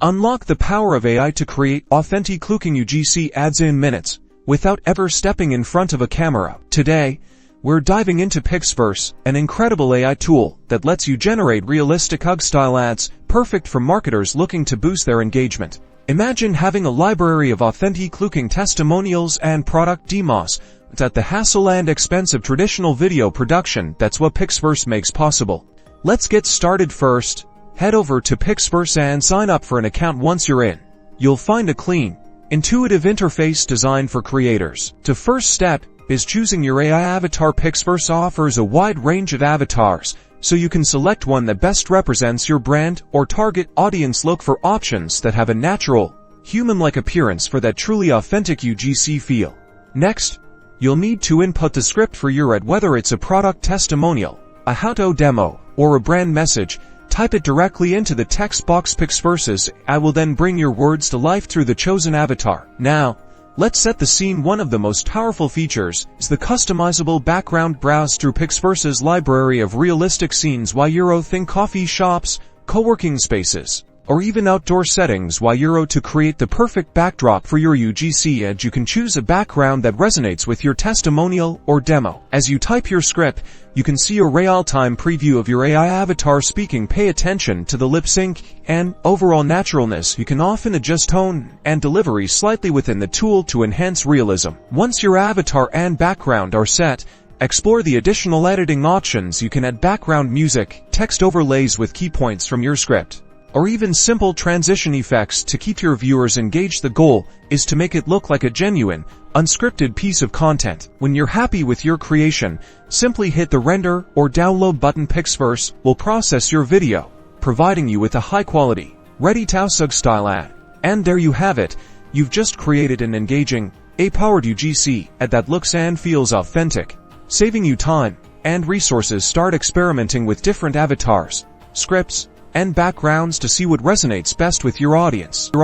Unlock the power of AI to create authentic looking UGC ads in minutes, without ever stepping in front of a camera. Today, we're diving into Pixverse, an incredible AI tool that lets you generate realistic UGC-style ads, perfect for marketers looking to boost their engagement. Imagine having a library of authentic-looking testimonials and product demos without the hassle and expense of traditional video production. That's what Pixverse makes possible. Let's get started. First, head over to Pixverse and sign up for an account. Once you're in, you'll find a clean, intuitive interface designed for creators. The first step is choosing your AI avatar. Pixverse offers a wide range of avatars, so you can select one that best represents your brand or target audience. Look for options that have a natural, human-like appearance for that truly authentic UGC feel. Next, you'll need to input the script for your ad, whether it's a product testimonial, a how-to demo, or a brand message. Type it directly into the text box. Pixverse's AI will then bring your words to life through the chosen avatar. Now, let's set the scene. One of the most powerful features is the customizable background. Browse through Pixverse's library of realistic scenes. Think coffee shops, co-working spaces, or even outdoor settings. To create the perfect backdrop for your UGC ad, you can choose a background that resonates with your testimonial or demo. As you type your script, you can see a real-time preview of your AI avatar speaking. Pay attention to the lip sync and overall naturalness. You can often adjust tone and delivery slightly within the tool to enhance realism. Once your avatar and background are set, explore the additional editing options. You can add background music, text overlays with key points from your script, or even simple transition effects to keep your viewers engaged. The goal is to make it look like a genuine, unscripted piece of content. When you're happy with your creation, simply hit the render or download button. Pixverse will process your video, providing you with a high-quality, ready-to-use style ad. And there you have it. You've just created an engaging, AI-powered UGC ad that looks and feels authentic, saving you time and resources. Start experimenting with different avatars, scripts, and backgrounds to see what resonates best with your audience.